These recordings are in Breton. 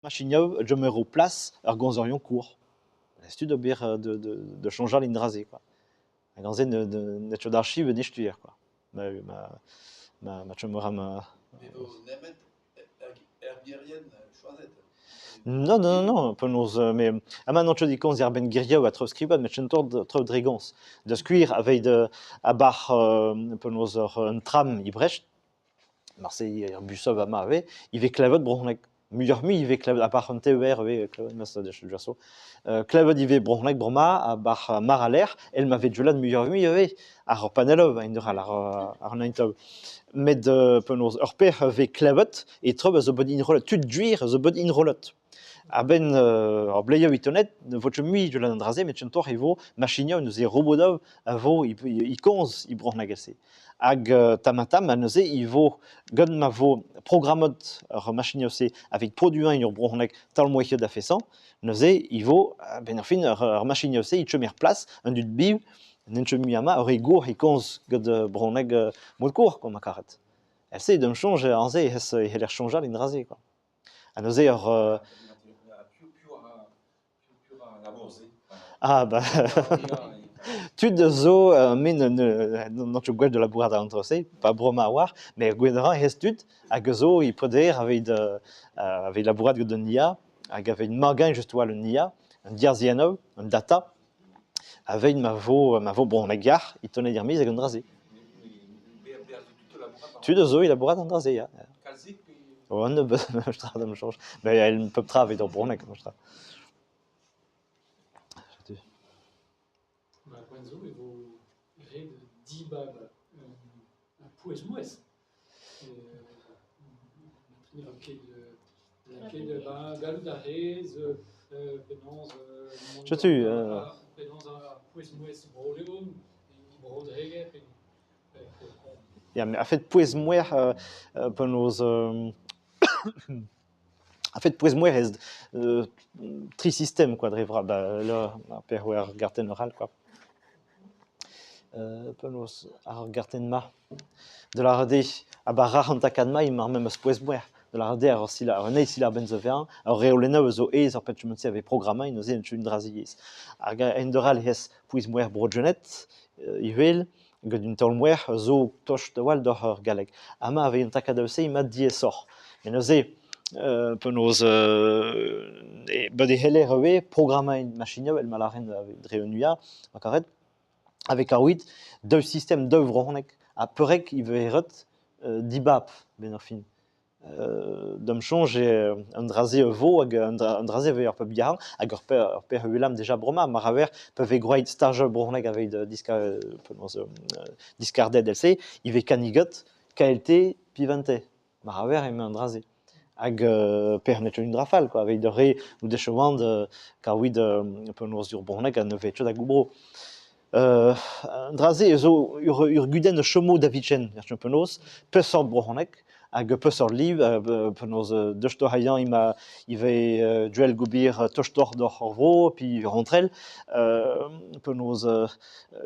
Machinov, je me replace, gonzorion court. C'est de changer l'indrasé, quoi. Un ganzé ne d'archive ni je quoi. Je me rame. Mais vous n'aimez herbérienne choisette. Non, mais à maintenant je dis qu'on y a ben guerrier ou à trop scribe, mais je ne tourne trop de dragons. De squire avec de à bar un tram ibrecht. Marseille Bussov à Marvé, il va clavet Brohneg. Muyormi, il va clavet à part un TER, avec clavet Massa de Chelverso. Clavet, il va Brohneg Broma à bar Maraler, elle m'avait déjà de Muyormi, il avait à Panelov, à Indra, à Naintov. Mais de Penos, Orper avait clavet, et trouve the body in roulette. Tu duire the body in roulette. A ben, Bleia Vitonet, votre mi de l'Andrasé, mais Chentor, il vaut, Machignon, nous est Robodov, à vaut, il conze, il Brohneg assez. Ag tamatam aneze ivo gun ma vo programmot machinose avec produit un ur brohnek tal moitié d'affaissant neze ivo benefin machinose il chemer place un du bib nenchemiama rigo hikons god brohnek mod court comme a caret elle sait d'un change en ze il l'air changer l'indrasé quoi aneze ah bah tu de zo min non tu gwell de la bourrade à entrer pas broma war mais gwedran hestud a gezo il poder avec la bourrade de nia avec une margain juste le nia un diarziano un data avec ma vo bon la gare il tenait dire mise à gondrazi tu de zo il la bourrade andrazé ya on ne je travaille me change mais elle peut travailler dans bon comme je travaille Quando eu vou red dibab a pouez-mouez. Laquelle de galou d'arrez, penance, je tue penance a pouez-mouez broleum, brodrege, ja, mais en fait pouez-mouer penos en fait pouez-mouer est tri-système quoi drevra bah là per wer garten oral quoi penos ar garten ma de la radé a barra hantakadma il m'a même pouez-mouer de la radé alors si la renei si la benzovean alors reolena zo ez en fait je me sais avait programmé il nous est une drazies aga endoral hes pouez-mouer brogenet ivel god une tolmouer zo tosh de wal d'or galeg ama avait un takadose il m'a dit sort et nous est penos bade hele rewe programma une machine elle m'a la reine de réunia makaret avec arwit deux systèmes d'œuvre honek a perek il veut rot dibap benofin dam change un drasé vo un drasé veut pas bien agor per ulam déjà broma maraver peuvent groit stage bronek avec de penos discarded LC il veut canigot KLT pivante maraver et un drasé ag per net une rafale quoi avec de ré ou des chevaux de car oui de penos sur borneg à neuf études à goubro drasé zo ur guden de chomo davidchen version penos peu sort borneg ag peu sort liv penos de sto hayan il va duel gubir tochtor d'orvo puis rentrel penos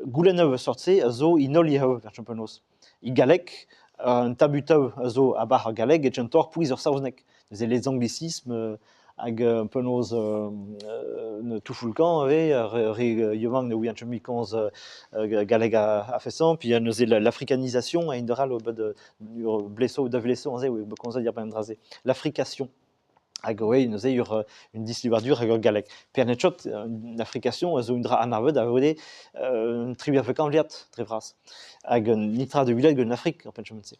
goulenov sortse zo inoliev version penos i galek un tabutav zo a bar galeg et un tor pouiz ur saouznek. C'est les anglicismes hag penaos ne toufoulkan ave re yevang ne ouian chemikanz galeg a fesan puis nous est l'africanisation a inderal au bad blesso ou davlesso on sait oui bekonza dire pas drasé l'africation hag oui nous est une dislibardure hag galeg per netchot l'africation zo indra anarved avode tribu africain liat très vras hag nitra de village en Afrique en fait je me sais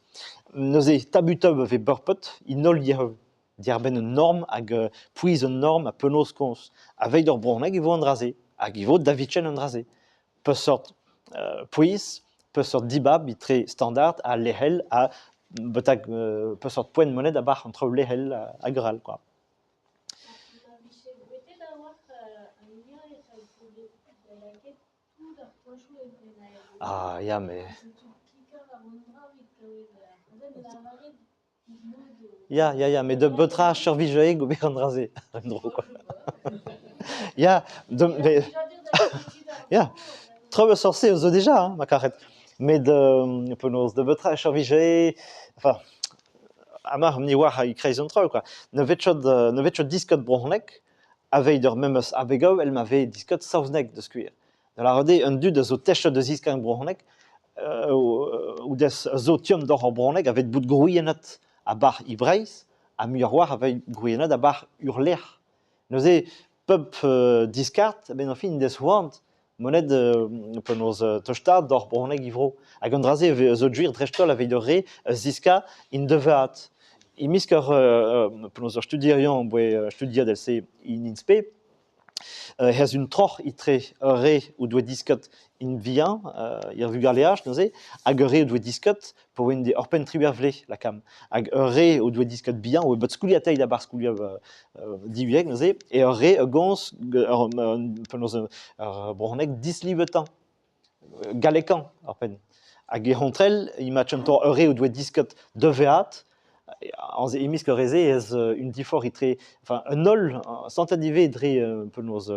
nous est tabutov ve burpot inol yeho diarben norme hag puis une norme a penos cons avec leur bronneg ils vont andraser hag ils vont davidchen andraser peu sorte puis peu sorte dibab il très standard à lehel à betag peu sorte point de monnaie à bar entre lehel à gral quoi. Ah, ja, mais. Ja, mais de betra survivre go bien rasé. Quoi. Ja, mais. Ja, trop sorcier aux déjà, hein, ma carrette. Mais de penos de betra survivre, enfin. amar mni war ha ikreizon troll, quoi. Ne vetchot diskot bronek, avec der memes abego, elle m'avait diskot sausnek de skuir. De la rode, un dud zo techot de ziskan bronek, ou des zo tiom d'or bronek, avec bout grouillenot a bar ibreis, a muir avec grouillenot a bar urler. Neuze, peup discard, ben en fin des wand, moned penaos tochtad d'or bronek ivro. Hag an draze zo juir drechtol avec de re ziska in devat. Imisker penaos ur studierion boe studiad el se in inspe, hez un troch itre re ou doit discut in vian, ir vugarleach, neuze, hag re ou doit discut pour une des orpen tribervle la cam. Hag re ou doit discut bien, ou bat skoulia taille da bar skoulia divieg, neuze, et re gons, penaos bronek dislivetan, galekan, orpen. Hag e hontrel, ima tchantor re ou doit discut de veat, en emisk reze ez une difor itre, enfin un nol santanive dre penaos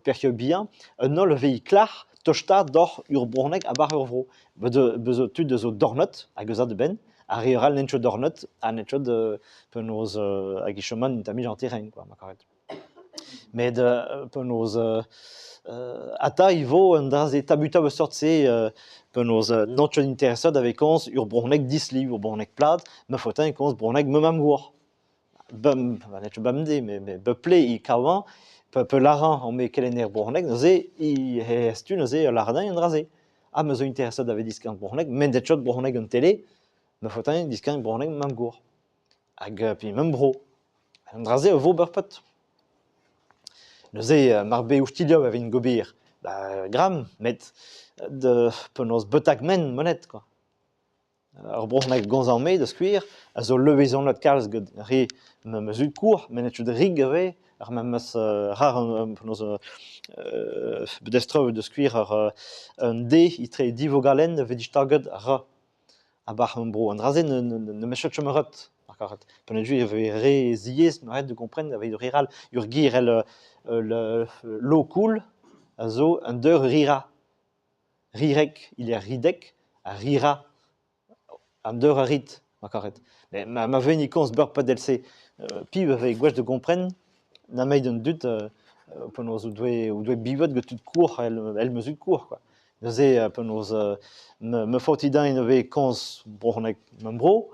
perkio bien, un nol vei klar tochta dor ur bronek a bar ur vro. Bezo tud de zo dornot hag eus de ben, a reoral nencho dornot a nencho de penaos hag e choman n'tamij an terrain, quoi, ma karet. Mais de penaos ata ivo un draze tabuta sort se penaos notchon interesad avec ons ur bronek disli, ur bronek plad, ma fotin kons bronek memam gour. Bam, netcho bamde, mais beple i kawan, pe laran on met kelener bronek, neuze i estu neuze lardin en draze. Ah, me zo interesad avec diskan bronek, men detchot bronek en télé, ma fotin diskan bronek memam gour. Hag pi mem bro. En draze vo berpot. Neuze marbe oustiliob avec une gobir, gram, met de penaos betak men monet, quoi. Ur bronek gonzan me de skuir, a zo levezon lot kalz gant re me zud kour, men et de rig ave, ar memes rar penaos bedestrov de skuir un dé itre divogalen vedish target ra a bar un bro. An draze ne mechot chomerot. Penet ju ave re ziez, no ret de kompren, ave de riral ur gir el l'eau cool, a zo un deur rira. Rirek, il est ridek, a rira, un deur a rit, ma karet. Mais ma veni kons beur pas d'else, pi ave gwech de kompren, na meid un dut, penaos ou doe bivot got tout court, el mesut court, quoi. Neuze penaos me fautidin ave kons bronek mem bro,